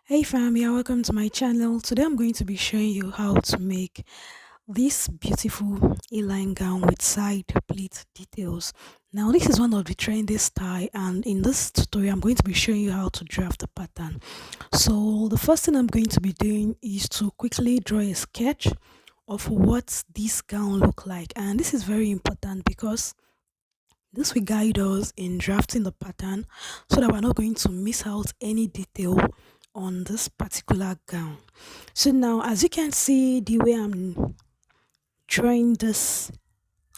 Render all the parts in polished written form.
Hey fam, yeah, welcome to my channel. Today I'm going to be showing you how to make this beautiful A-line gown with side pleat details. Now this is one of the trendy style, and in this tutorial I'm going to be showing you how to draft the pattern. So the first thing I'm going to be doing is to quickly draw a sketch of what this gown look like, and this is very important because this will guide us in drafting the pattern so that we're not going to miss out any detail on this particular gown. So now as you can see the way I'm drawing this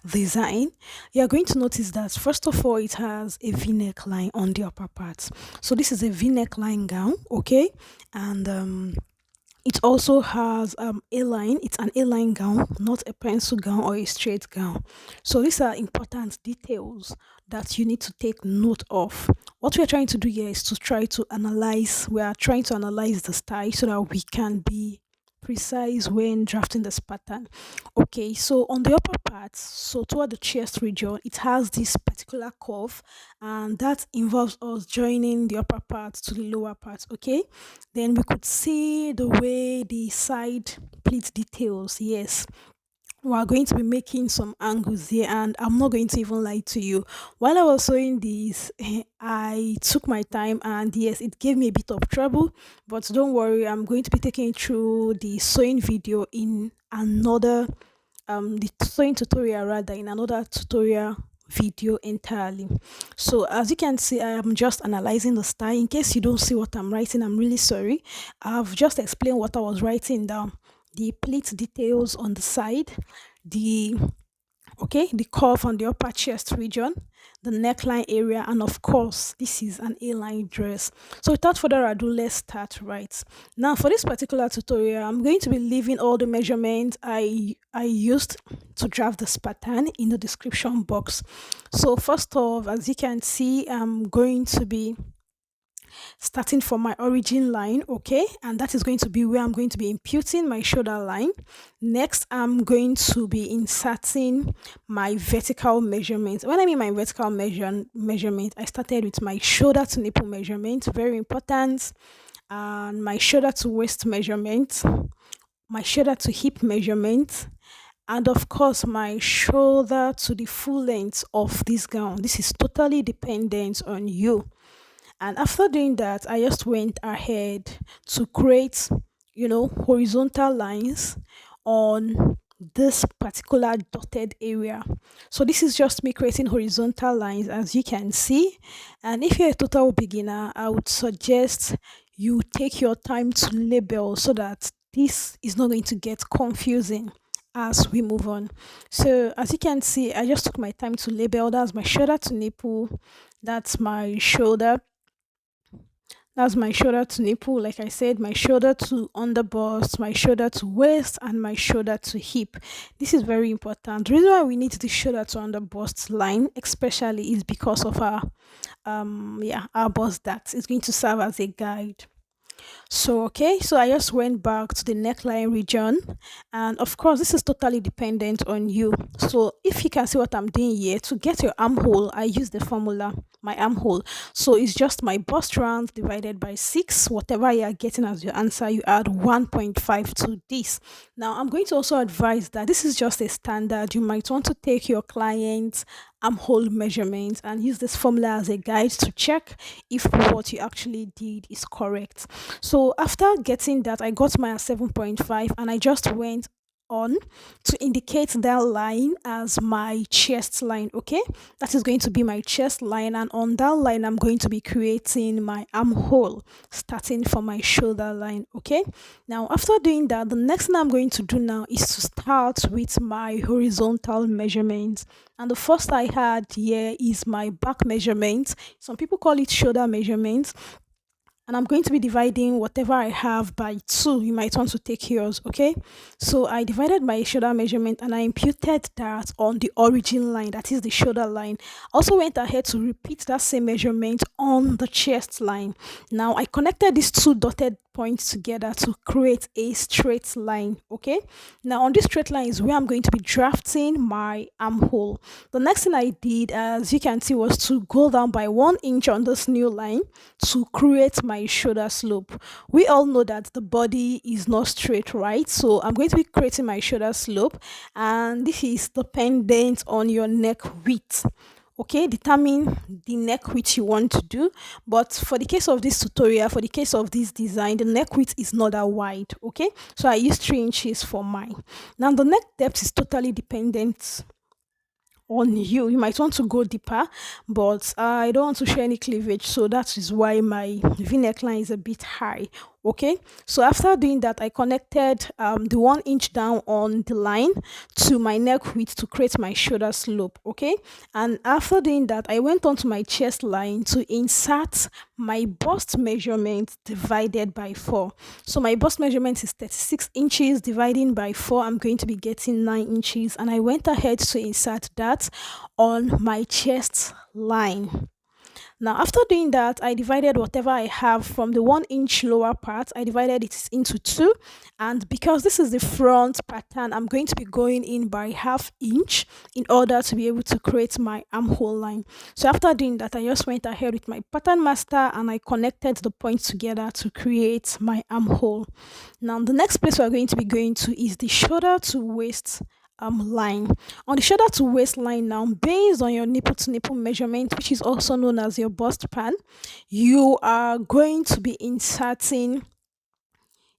design, you're going to notice that first of all it has a v-neck line on the upper part. So this is a v-neck line gown, okay? And it also has a line. It's an A-line gown, not a pencil gown or a straight gown. So these are important details that you need to take note of. What we are trying to do here is to try to analyze. We are trying to analyze the style so that we can be precise when drafting this pattern. Okay, so on the upper part, so toward the chest region, it has this particular curve, and that involves us joining the upper part to the lower part. Okay, then we could see the way the side pleat details. Yes, we are going to be making some angles here, and I'm not going to even lie to you. While I was sewing this, I took my time, and yes, it gave me a bit of trouble. But don't worry, I'm going to be taking you through the sewing video in another the sewing tutorial, rather, in another tutorial video entirely. So as you can see, I am just analyzing the style. In case you don't see what I'm writing, I'm really sorry. I've just explained what I was writing down: the pleat details on the side, the the curve on the upper chest region, the neckline area, and of course this is an A-line dress. So without further ado, let's start right now. For this particular tutorial, I'm going to be leaving all the measurements I used to draft this pattern in the description box. So first off, as you can see, I'm going to be starting from my origin line, okay, and that is going to be where I'm going to be imputing my shoulder line. Next, I'm going to be inserting my vertical measurement. When I mean my vertical measurement, I started with my shoulder to nipple measurement, very important, and my shoulder to waist measurement, my shoulder to hip measurement, and of course my shoulder to the full length of this gown. This is totally dependent on you. And after doing that, I just went ahead to create, horizontal lines on this particular dotted area. So this is just me creating horizontal lines, as you can see. And if you're a total beginner, I would suggest you take your time to label so that this is not going to get confusing as we move on. So as you can see, I just took my time to label. That's my shoulder to nipple, that's my shoulder, that's my shoulder to nipple, like I said, my shoulder to underbust, my shoulder to waist, and my shoulder to hip. This is very important. The reason why we need the shoulder to underbust line, especially, is because of our bust that is going to serve as a guide. So, okay, so I just went back to the neckline region, and of course, this is totally dependent on you. So, if you can see what I'm doing here, to get your armhole, I use the formula, my armhole. So, it's just my bust round divided by 6. Whatever you are getting as your answer, you add 1.5 to this. Now, I'm going to also advise that this is just a standard. You might want to take your client's armhole measurements and use this formula as a guide to check if what you actually did is correct. So after getting that, I got my 7.5, and I just went on to indicate that line as my chest line. Okay, that is going to be my chest line, and on that line I'm going to be creating my armhole starting from my shoulder line. Okay, now after doing that, the next thing I'm going to do now is to start with my horizontal measurements. And the first I had here is my back measurement. Some people call it shoulder measurement, and I'm going to be dividing whatever I have by 2. You might want to take yours, okay? So I divided my shoulder measurement, and I imputed that on the origin line, that is the shoulder line. Also went ahead to repeat that same measurement on the chest line. Now I connected these 2 dotted points together to create a straight line. Okay, now on this straight line is where I'm going to be drafting my armhole. The next thing I did, as you can see, was to go down by 1 inch on this new line to create my shoulder slope. We all know that the body is not straight, right? So I'm going to be creating my shoulder slope, and this is dependent on your neck width. Okay, determine the neck width you want to do, but for the case of this tutorial, for the case of this design, the neck width is not that wide. Okay, so I use 3 inches for mine. Now the neck depth is totally dependent on you. You might want to go deeper, but I don't want to show any cleavage, so that is why my v-neck line is a bit high. Okay, so after doing that, I connected the 1 inch down on the line to my neck width to create my shoulder slope. Okay, and after doing that, I went on to my chest line to insert my bust measurement divided by 4. So my bust measurement is 36 inches dividing by 4. I'm going to be getting 9 inches, and I went ahead to insert that on my chest line. Now, after doing that, I divided whatever I have from the 1 inch lower part, I divided it into two. And because this is the front pattern, I'm going to be going in by ½ inch in order to be able to create my armhole line. So after doing that, I just went ahead with my pattern master and I connected the points together to create my armhole. Now, the next place we're going to be going to is the shoulder to waist line. On the shoulder to waist line now, based on your nipple to nipple measurement, which is also known as your bust pan, you are going to be inserting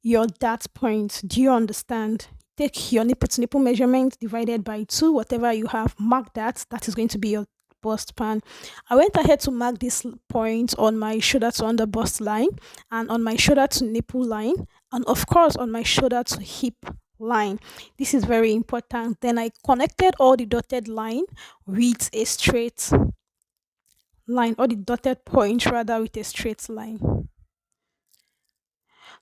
your dart point. Do you understand? Take your nipple to nipple measurement divided by 2, whatever you have, mark that. That is going to be your bust pan. I went ahead to mark this point on my shoulder to under bust line, and on my shoulder to nipple line, and of course on my shoulder to hip line. This is very important. Then I connected all the dotted line with a straight line, or the dotted point rather, with a straight line.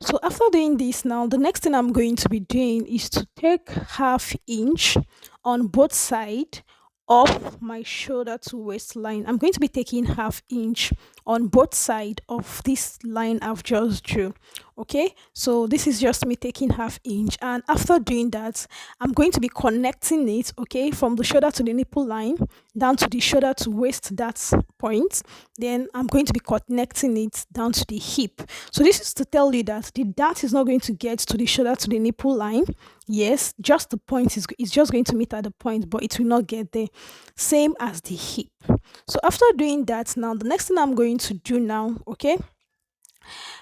So after doing this, now the next thing I'm going to be doing is to take ½ inch on both sides of my shoulder to waist line. I'm going to be taking ½ inch on both sides of this line I've just drew. Okay, so this is just me taking ½ inch, and after doing that, I'm going to be connecting it, okay, from the shoulder to the nipple line down to the shoulder to waist, that point. Then I'm going to be connecting it down to the hip. So this is to tell you that the dart is not going to get to the shoulder to the nipple line. Yes, just the point is just going to meet at the point, but it will not get there. Same as the hip. So after doing that, now the next thing I'm going to do now, okay,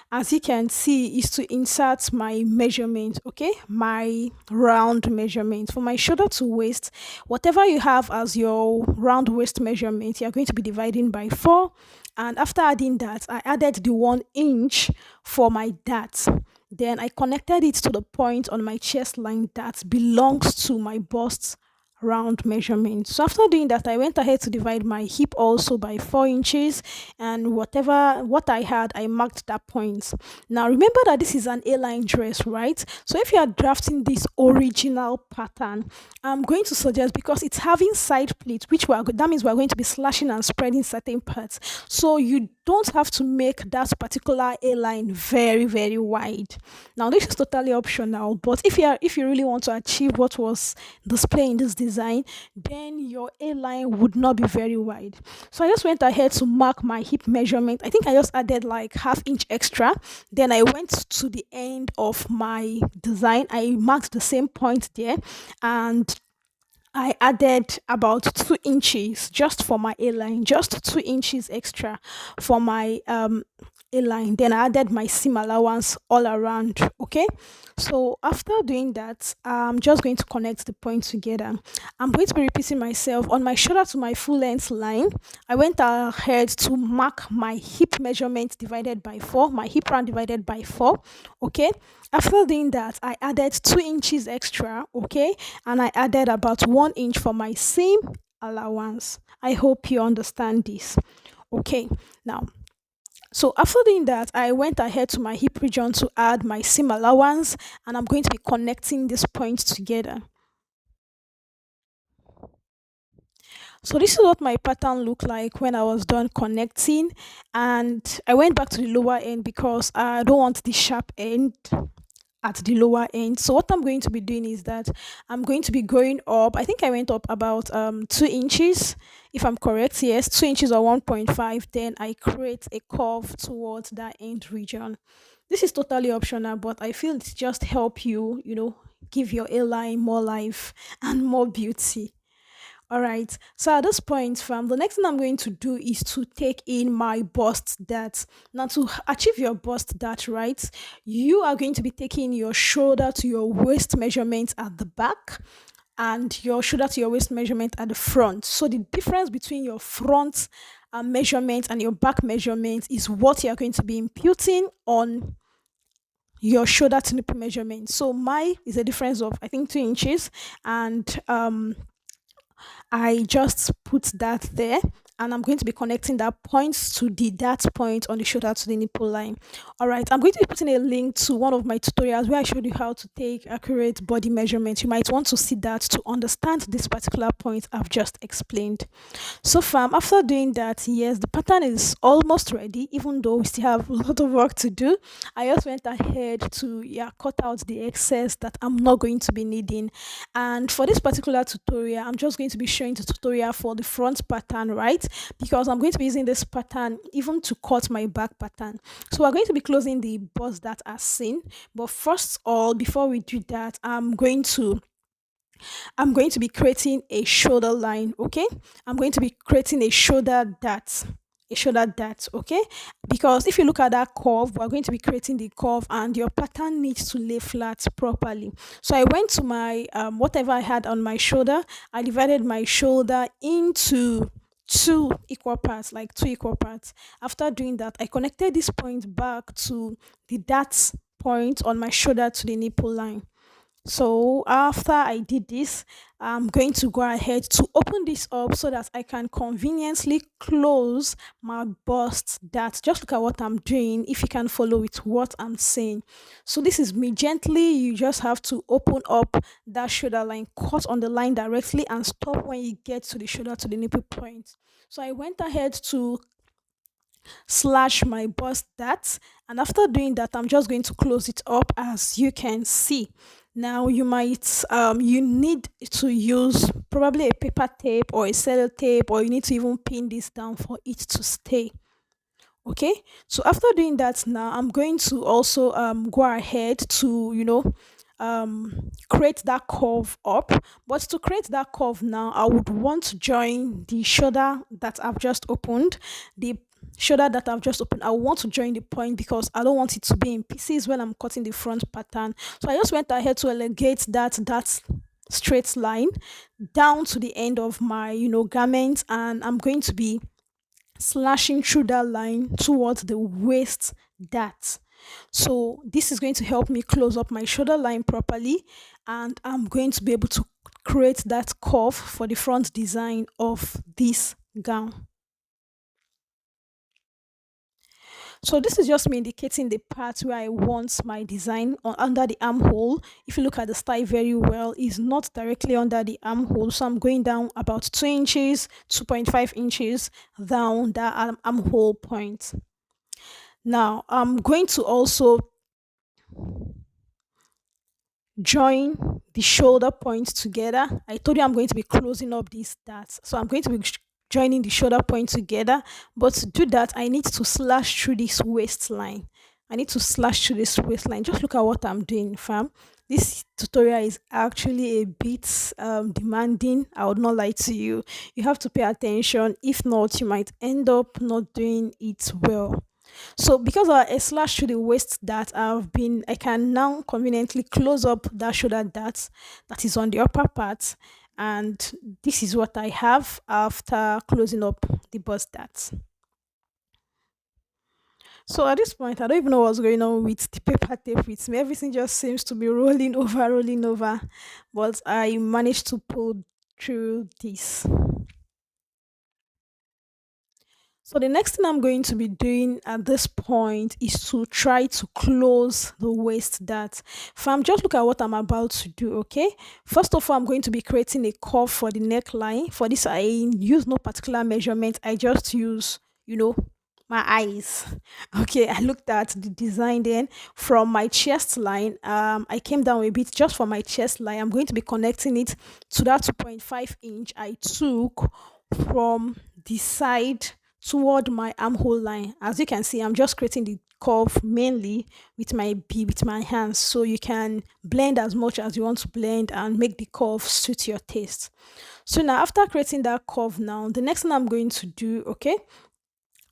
as you can see, is to insert my measurement, okay, my round measurement for my shoulder to waist. Whatever you have as your round waist measurement, you're going to be dividing by 4. And after adding that, I added the 1 inch for my dart. Then I connected it to the point on my chest line that belongs to my bust round measurement. So after doing that, I went ahead to divide my hip also by 4 inches, and what I had, I marked that point. Now remember that this is an A-line dress, right? So if you are drafting this original pattern, I'm going to suggest, because it's having side pleats, that means we're going to be slashing and spreading certain parts, so you don't have to make that particular A-line very, very wide. Now this is totally optional, but if you really want to achieve what was displayed in this design, then your A-line would not be very wide. So I just went ahead to mark my hip measurement. I think I just added like ½ inch extra. Then I went to the end of my design. I marked the same point there, and I added about 2 inches just for my A-line, just 2 inches extra for my A-line. Then I added my seam allowance all around. Okay, so after doing that, I'm just going to connect the points together. I'm going to be repeating myself. On my shoulder to my full length line, I went ahead to mark my hip measurement divided by 4, my hip round divided by 4. Okay, after doing that, I added 2 inches extra. Okay, and I added about 1 inch for my seam allowance. I hope you understand this. Okay, now, so after doing that, I went ahead to my hip region to add my seam allowance, and I'm going to be connecting these points together. So this is what my pattern looked like when I was done connecting, and I went back to the lower end because I don't want the sharp end at the lower end. So what I'm going to be doing is that I'm going to be going up. I think I went up about 2 inches, if I'm correct. Yes, 2 inches or 1.5. Then I create a curve towards that end region. This is totally optional, but I feel it's just help you, give your A line more life and more beauty. All right. So at this point, fam, the next thing I'm going to do is to take in my bust dart. Now, to achieve your bust dart, right, you are going to be taking your shoulder to your waist measurement at the back and your shoulder to your waist measurement at the front. So the difference between your front measurement and your back measurement is what you are going to be imputing on your shoulder to nipple measurement. So my is a difference of I think 2 inches, and I just put that there, and I'm going to be connecting that point to that point on the shoulder to the nipple line. All right, I'm going to be putting a link to one of my tutorials where I showed you how to take accurate body measurements. You might want to see that to understand this particular point I've just explained. So far, after doing that, yes, the pattern is almost ready, even though we still have a lot of work to do. I just went ahead to cut out the excess that I'm not going to be needing. And for this particular tutorial, I'm just going to be showing the tutorial for the front pattern, right? Because I'm going to be using this pattern even to cut my back pattern. So we're going to be closing the bust that as seen. But first of all, before we do that, I'm going to be creating a shoulder line, okay? I'm going to be creating a shoulder dart, okay? Because if you look at that curve, we're going to be creating the curve and your pattern needs to lay flat properly. So I went to my whatever I had on my shoulder, I divided my shoulder into two equal parts, like two equal parts. After doing that, I connected this point back to the dart point on my shoulder to the nipple line. So after I did this, I'm going to go ahead to open this up so that I can conveniently close my bust that. Just look at what I'm doing if you can follow with what I'm saying. So this is me gently. You just have to open up that shoulder line, cut on the line directly and stop when you get to the shoulder to the nipple point. So I went ahead to slash my bust that, and after doing that I'm just going to close it up as you can see. Now you might you need to use probably a paper tape or a cello tape, or you need to even pin this down for it to stay. Okay, so after doing that, now I'm going to also go ahead to create that curve up. But to create that curve now, I would want to join the shoulder that I've just opened, the shoulder that I've just opened. I want to join the point because I don't want it to be in pieces when I'm cutting the front pattern. So I just went ahead to elongate that straight line down to the end of my garment, and I'm going to be slashing through that line towards the waist dart. So this is going to help me close up my shoulder line properly, and I'm going to be able to create that curve for the front design of this gown. So this is just me indicating the part where I want my design under the armhole. If you look at the style very well, it's not directly under the armhole. So I'm going down about 2 inches, 2.5 inches down that armhole point. Now I'm going to also join the shoulder points together. I told you I'm going to be closing up these darts. So I'm going to be joining the shoulder point together. But to do that, I need to slash through this waistline. I need to slash through this waistline. Just look at what I'm doing, fam. This tutorial is actually a bit demanding. I would not lie to you. You have to pay attention. If not, you might end up not doing it well. So because I slash to the waist that I can now conveniently close up that shoulder that is on the upper part, and this is what I have after closing up the bust that. So at this point, I don't even know what's going on with the paper tape with me. Everything just seems to be rolling over, but I managed to pull through this. So the next thing I'm going to be doing at this point is to try to close the waist dart. Fam, just look at what I'm about to do, okay? First of all, I'm going to be creating a curve for the neckline. For this, I use no particular measurement. I just use, you know, my eyes. Okay, I looked at the design then from my chest line. I came down a bit just for my chest line. I'm going to be connecting it to that 2.5 inch I took from the side toward my armhole line. As you can see, I'm just creating the curve mainly with my hands, so you can blend as much as you want to blend and make the curve suit your taste. So now after creating that curve, now the next thing I'm going to do, okay,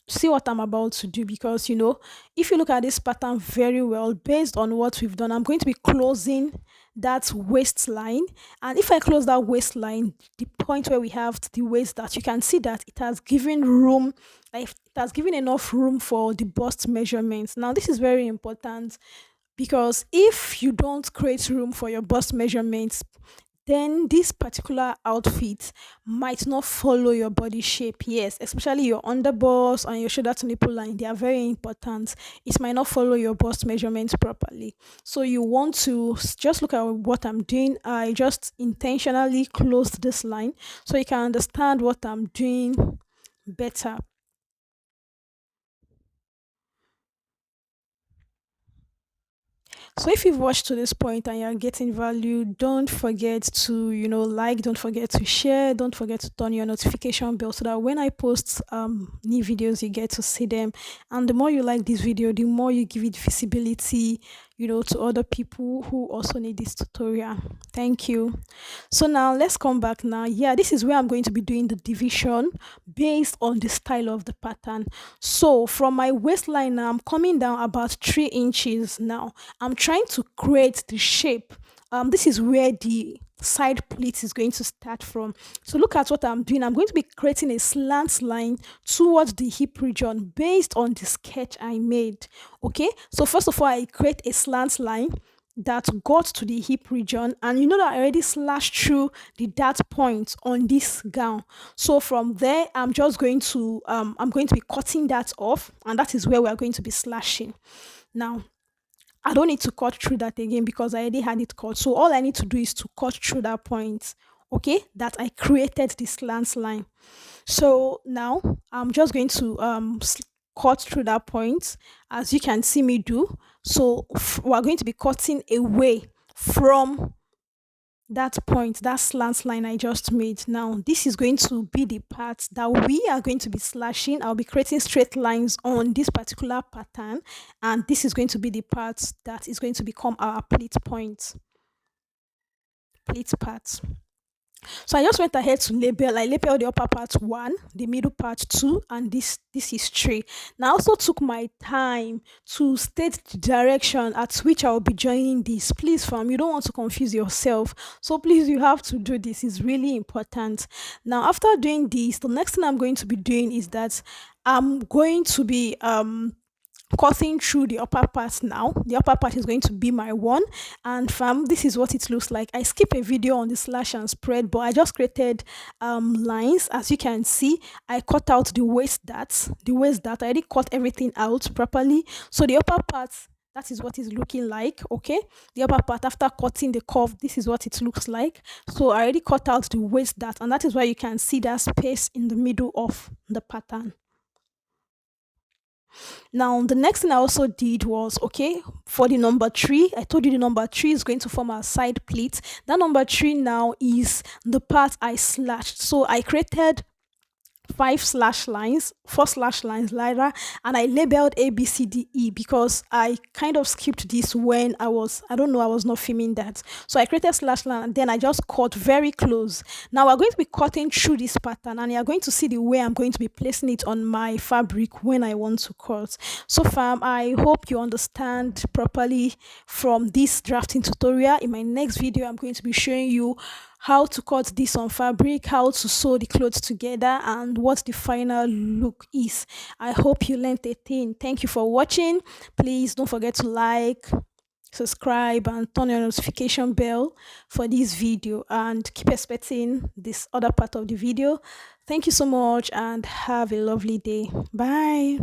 see what I'm about to do, because if you look at this pattern very well, based on what we've done, I'm going to be closing that waistline. And if I close that waistline, the point where we have the waist, that you can see that it has given room, like it has given enough room for the bust measurements. Now this is very important, because if you don't create room for your bust measurements, then this particular outfit might not follow your body shape. Yes, especially your underbust and your shoulder to nipple line, they are very important. It might not follow your bust measurements properly. So you want to just look at what I'm doing. I just intentionally closed this line so you can understand what I'm doing better. So if you've watched to this point and you're getting value, don't forget to, like, don't forget to share, don't forget to turn your notification bell so that when I post new videos, you get to see them. And the more you like this video, the more you give it visibility, to other people who also need this tutorial. Thank you. So now let's come back now. Yeah, this is where I'm going to be doing the division based on the style of the pattern. So from my waistline now, I'm coming down about 3 inches now. I'm trying to create the shape. This is where the side pleat is going to start from. So look at what I'm doing. I'm going to be creating a slant line towards the hip region based on the sketch I made. Okay, so first of all, I create a slant line that got to the hip region, and you know that I already slashed through the dart point on this gown. So from there, I'm going to be cutting that off, and that is where we are going to be slashing. Now I don't need to cut through that again because I already had it cut. So all I need to do is to cut through that point, okay, that I created this slant line. So now I'm just going to cut through that point, as you can see me do. So we're going to be cutting away from that point, that slant line I just made. Now this is going to be the part that we are going to be slashing. I'll be creating straight lines on this particular pattern, and this is going to be the part that is going to become our pleat point, pleat part. So I just went ahead to label. I labeled the upper part 1, the middle part 2, and this is 3. Now I also took my time to state the direction at which I will be joining this. Please, fam, you don't want to confuse yourself. So please, you have to do this. It's really important. Now after doing this, the next thing I'm going to be doing is that I'm going to be cutting through the upper part. Now the upper part is going to be my one, and fam, this is what it looks like. I skip a video on the slash and spread, but I just created lines. As you can see, I cut out the waist that I already cut everything out properly. So the upper part, that is what it's looking like. Okay, the upper part after cutting the curve, this is what it looks like. So I already cut out the waist that, and that is why you can see that space in the middle of the pattern. Now, the next thing I also did was, okay, for the number 3, I told you the number 3 is going to form a side pleat. That number 3 now is the part I slashed. So I created 4 slash lines later, and I labeled A, B, C, D, E because I kind of skipped this when I don't know, I was not filming that. So I created slash line and then I just cut very close. Now we're going to be cutting through this pattern, and you're going to see the way I'm going to be placing it on my fabric when I want to cut. So fam, I hope you understand properly from this drafting tutorial. In my next video, I'm going to be showing you how to cut this on fabric, how to sew the clothes together, and what the final look is. I hope you learned a thing. Thank you for watching. Please don't forget to like, subscribe and turn on notification bell for this video, and keep expecting this other part of the video. Thank you so much and have a lovely day. Bye.